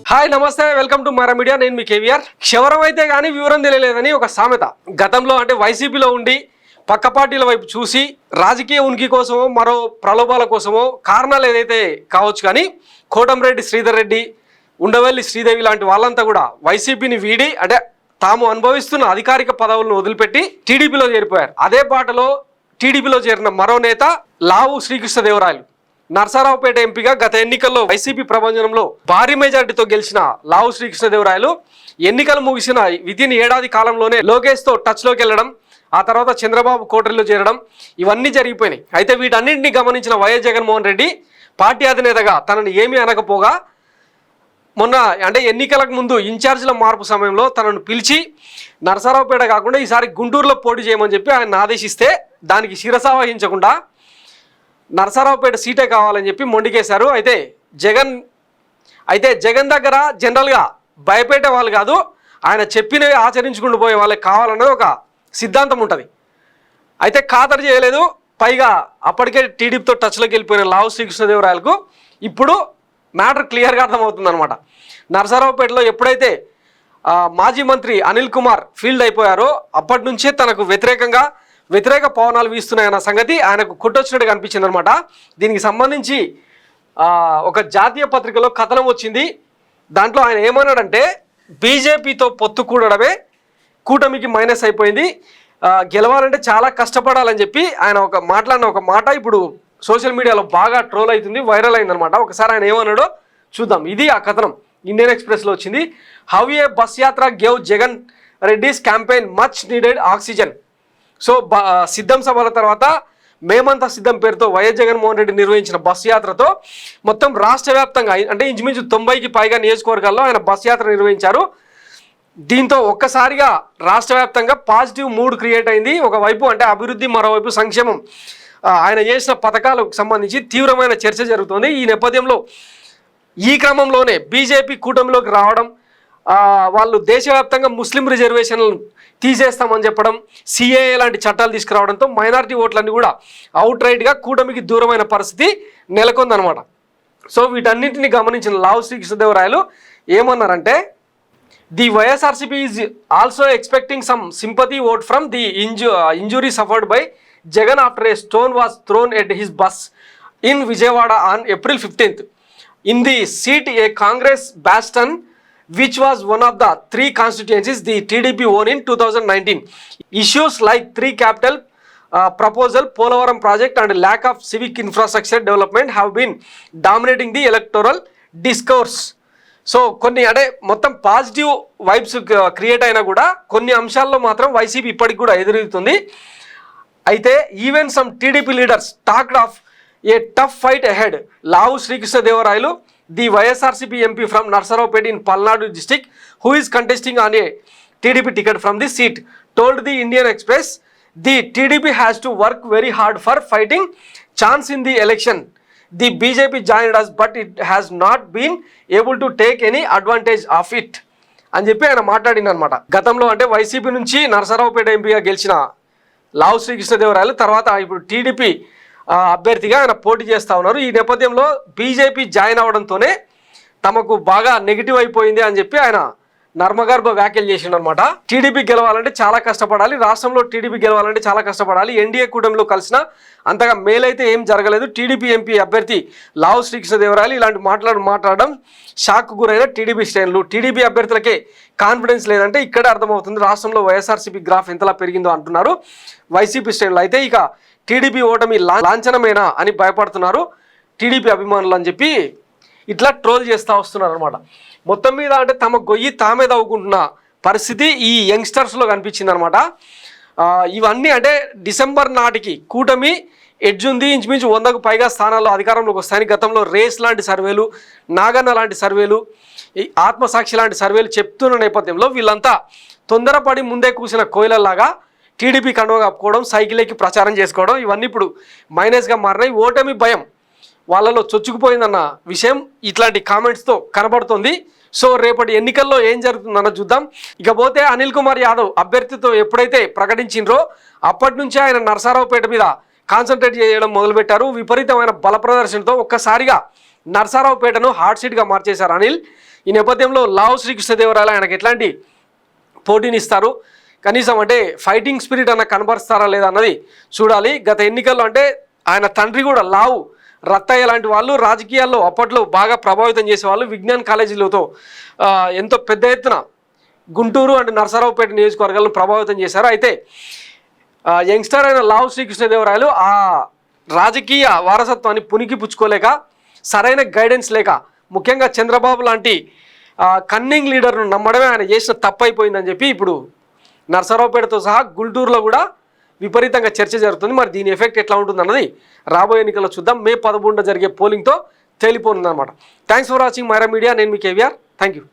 Hi నమస్తే welcome to Mara media. నేను మీ కేవీఆర్. క్షవరం అయితే కానీ వివరం తెలియలేదని ఒక సామెత. గతంలో అంటే వైసీపీలో ఉండి పక్క పార్టీల వైపు చూసి రాజకీయ ఉనికి కోసమో మరో ప్రలోభాల కోసమో కారణాలు ఏదైతే కావచ్చు, కానీ కోటంరెడ్డి శ్రీధర్ రెడ్డి, ఉండవల్లి శ్రీదేవి లాంటి వాళ్ళంతా కూడా వైసీపీని వీడి అంటే తాము అనుభవిస్తున్న అధికారిక పదవులను వదిలిపెట్టి టీడీపీలో చేరిపోయారు. అదే బాటలో టీడీపీలో చేరిన మరో నేత లావు శ్రీకృష్ణదేవరాయలు. నర్సారావుపేట ఎంపీగా గత ఎన్నికల్లో వైసీపీ ప్రభంజనంలో భారీ మెజార్టీతో గెలిచిన లావు శ్రీకృష్ణదేవరాయలు ఎన్నికలు ముగిసిన వితిన్ ఏడాది కాలంలోనే లోకేష్తో టచ్లోకి వెళ్ళడం, ఆ తర్వాత చంద్రబాబు కోటరీలో చేరడం, ఇవన్నీ జరిగిపోయినాయి. అయితే వీటన్నింటినీ గమనించిన వైఎస్ జగన్మోహన్ రెడ్డి పార్టీ అధినేతగా తనను ఏమీ అనకపోగా మొన్న అంటే ఎన్నికలకు ముందు ఇన్ఛార్జీల మార్పు సమయంలో తనను పిలిచి నర్సారావుపేట కాకుండా ఈసారి గుంటూరులో పోటీ చేయమని చెప్పి ఆయన ఆదేశిస్తే దానికి శిరసావహించకుండా నర్సారావుపేట సీటే కావాలని చెప్పి మొండికేశారు. అయితే జగన్ దగ్గర జనరల్గా భయపెట్టే వాళ్ళు కాదు, ఆయన చెప్పినవి ఆచరించుకుంటూ పోయే వాళ్ళకి కావాలన్నది ఒక సిద్ధాంతం ఉంటుంది. అయితే ఖాతరు చేయలేదు. పైగా అప్పటికే టీడీపీతో టచ్లోకి వెళ్ళిపోయిన లావు శ్రీకృష్ణదేవరాయలకు ఇప్పుడు మ్యాటర్ క్లియర్గా అర్థమవుతుంది అనమాట. నర్సారావుపేటలో ఎప్పుడైతే మాజీ మంత్రి అనిల్ కుమార్ ఫీల్డ్ అయిపోయారో అప్పటి నుంచే తనకు వ్యతిరేక పవనాలు వీస్తున్నాయన్న సంగతి ఆయనకు కొట్టొచ్చినట్టుగా అనిపించింది అనమాట. దీనికి సంబంధించి ఒక జాతీయ పత్రికలో కథనం వచ్చింది. దాంట్లో ఆయన ఏమన్నాడంటే బీజేపీతో పొత్తు కూడడమే కూటమికి మైనస్ అయిపోయింది, గెలవాలంటే చాలా కష్టపడాలని చెప్పి ఆయన మాట్లాడిన ఒక మాట ఇప్పుడు సోషల్ మీడియాలో బాగా ట్రోల్ అవుతుంది, వైరల్ అయిందనమాట. ఒకసారి ఆయన ఏమన్నాడో చూద్దాం. ఇది ఆ కథనం ఇండియన్ ఎక్స్ప్రెస్లో వచ్చింది. How a bus yatra gave Jagan Reddy's campaign much needed oxygen. So సిద్ధం సభల తర్వాత మేమంతా సిద్ధం పేరుతో వైఎస్ జగన్మోహన్ రెడ్డి నిర్వహించిన బస్సు యాత్రతో మొత్తం రాష్ట్ర వ్యాప్తంగా అంటే ఇంచుమించు 90కి పైగా నియోజకవర్గాల్లో ఆయన బస్సు యాత్ర నిర్వహించారు. దీంతో ఒక్కసారిగా రాష్ట్ర వ్యాప్తంగా పాజిటివ్ మూడ్ క్రియేట్ అయింది. ఒకవైపు అంటే అభివృద్ధి, మరోవైపు సంక్షేమం, ఆయన చేసిన పథకాలకు సంబంధించి తీవ్రమైన చర్చ జరుగుతోంది. ఈ నేపథ్యంలో ఈ క్రమంలోనే బీజేపీ కూటమిలోకి రావడం, వాళ్ళు దేశవ్యాప్తంగా ముస్లిం రిజర్వేషన్లను తీసేస్తామని చెప్పడం, సిఏఏ లాంటి చట్టాలు తీసుకురావడంతో మైనారిటీ ఓట్లన్నీ కూడా అవుట్ రైట్గా కూటమికి దూరమైన పరిస్థితి నెలకొందనమాట. సో వీటన్నింటినీ గమనించిన లావు శ్రీకృష్ణదేవరాయలు ఏమన్నారంటే the YSRCP is also expecting some sympathy vote from the injury suffered by Jagan after A stone was thrown at his bus in Vijayawada on April 15th. In the seat a Congress bastion which was one of the three constituencies the TDP won in 2019. Issues like 3 capital proposal, Polavaram project and lack of civic infrastructure development have been dominating the electoral discourse. So కొన్ని అంటే మొత్తం positive vibes create అయినా కూడా కొన్ని అంశాల్లో మాత్రం YCP ఇప్పటికి కూడా ఎదురవుతుంది. అయితే even some TDP leaders talked of a tough fight ahead. Lavu Srikrishnadevarayalu, the YSRCP MP from Narsaraupet in Palnadu district, who is contesting on a TDP ticket from the seat, told the Indian Express, the TDP has to work very hard for fighting chance in the election. The BJP joined us but it has not been able to take any advantage of it అని చెప్పి ఆయన మాట్లాడిందనమాట. గతంలో అంటే YCP నుంచి నర్సారావుపేట ఎంపీగా గెలిచిన లావు శ్రీకృష్ణదేవరాయలు తర్వాత ఇప్పుడు టీడీపీ అభ్యర్థిగా ఆయన పోటీ చేస్తూ ఉన్నారు. ఈ నేపథ్యంలో బీజేపీ జాయిన్ అవడంతోనే తమకు బాగా నెగిటివ్ అయిపోయింది అని చెప్పి ఆయన నర్మగర్భ వ్యాఖ్యలు చేసిండు అనమాట. టీడీపీ గెలవాలంటే చాలా కష్టపడాలి, రాష్ట్రంలో టీడీపీ గెలవాలంటే చాలా కష్టపడాలి, ఎన్డీఏ కూటమిలో కలిసినా అంతగా మేలైతే ఏం జరగలేదు. టీడీపీ ఎంపీ అభ్యర్థి లావు శ్రీకృష్ణదేవరాయలు ఇలాంటి మాట్లాడడం షాక్ గురైన టీడీపీ శ్రేణులు. టీడీపీ అభ్యర్థులకే కాన్ఫిడెన్స్ లేదంటే ఇక్కడే అర్థమవుతుంది రాష్ట్రంలో వైఎస్ఆర్సీపీ గ్రాఫ్ ఎంతలా పెరిగిందో అంటున్నారు వైసీపీ శ్రేణులు. అయితే ఇక టీడీపీ ఓటమి లాంఛనమేనా అని భయపడుతున్నారు టీడీపీ అభిమానులు అని చెప్పి ఇట్లా ట్రోల్ చేస్తూ వస్తున్నారు అనమాట. మొత్తం మీద అంటే తమ గొయ్యి తామే తవ్వుకుంటున్న పరిస్థితి ఈ యంగ్స్టర్స్లో కనిపించింది అనమాట. ఇవన్నీ అంటే డిసెంబర్ నాటికి కూటమి ఎడ్జ్ ఉంది, ఇంచుమించు 100కు పైగా స్థానాల్లో అధికారంలోకి వస్తాయని గతంలో రేస్ లాంటి సర్వేలు, నాగన్న లాంటి సర్వేలు, ఆత్మసాక్షి లాంటి సర్వేలు చెప్తున్న నేపథ్యంలో వీళ్ళంతా తొందరపడి ముందే కూసిన కోయిలలాగా టీడీపీ కండువ కప్పుకోవడం, సైకిల్ ఎక్కి ప్రచారం చేసుకోవడం, ఇవన్నీ ఇప్పుడు మైనస్గా మారినాయి. ఓటమి భయం వాళ్ళలో చొచ్చుకుపోయిందన్న విషయం ఇట్లాంటి కామెంట్స్తో కనబడుతుంది. సో రేపటి ఎన్నికల్లో ఏం జరుగుతుందన్న చూద్దాం. ఇకపోతే అనిల్ కుమార్ యాదవ్ అభ్యర్థితో ఎప్పుడైతే ప్రకటించిండ్రో అప్పటి నుంచే ఆయన నర్సారావుపేట మీద కాన్సన్ట్రేట్ చేయడం మొదలుపెట్టారు. విపరీతమైన బల ప్రదర్శనతో ఒక్కసారిగా నర్సారావుపేటను హాట్ సీట్గా మార్చేశారు అనిల్. ఈ నేపథ్యంలో లావు శ్రీకృష్ణదేవరాయలు ఆయనకు ఎట్లాంటి పోటీని ఇస్తారు, కనీసం అంటే ఫైటింగ్ స్పిరిట్ అన్న కనబరుస్తారా లేదా అన్నది చూడాలి. గత ఎన్నికల్లో అంటే ఆయన తండ్రి కూడా లావు రత్తయ్య లాంటి వాళ్ళు రాజకీయాల్లో అప్పట్లో బాగా ప్రభావితం చేసేవాళ్ళు. విజ్ఞాన్ కాలేజీలతో ఎంతో పెద్ద ఎత్తున గుంటూరు అండ్ నరసరావుపేట నియోజకవర్గాలను ప్రభావితం చేశారు. అయితే యంగ్స్టర్ అయిన లావు శ్రీకృష్ణదేవరాయలు ఆ రాజకీయ వారసత్వాన్ని పునికి పుచ్చుకోలేక, సరైన గైడెన్స్ లేక, ముఖ్యంగా చంద్రబాబు లాంటి కన్నింగ్ లీడర్ను నమ్మడమే ఆయన చేసిన తప్పు అయిపోయిందని చెప్పి ఇప్పుడు నరసరావుపేటతో సహా గుంటూరులో కూడా విపరీతంగా చర్చ జరుగుతుంది. మరి దీని ఎఫెక్ట్ ఎట్లా ఉంటుందన్నది రాబోయే ఎన్నికల్లో చూద్దాం. మే 11 జరిగే పోలింగ్తో తేలిపోనుందన్నమాట. Thanks for watching Myra media. నేను మీ కేవీఆర్. Thank you.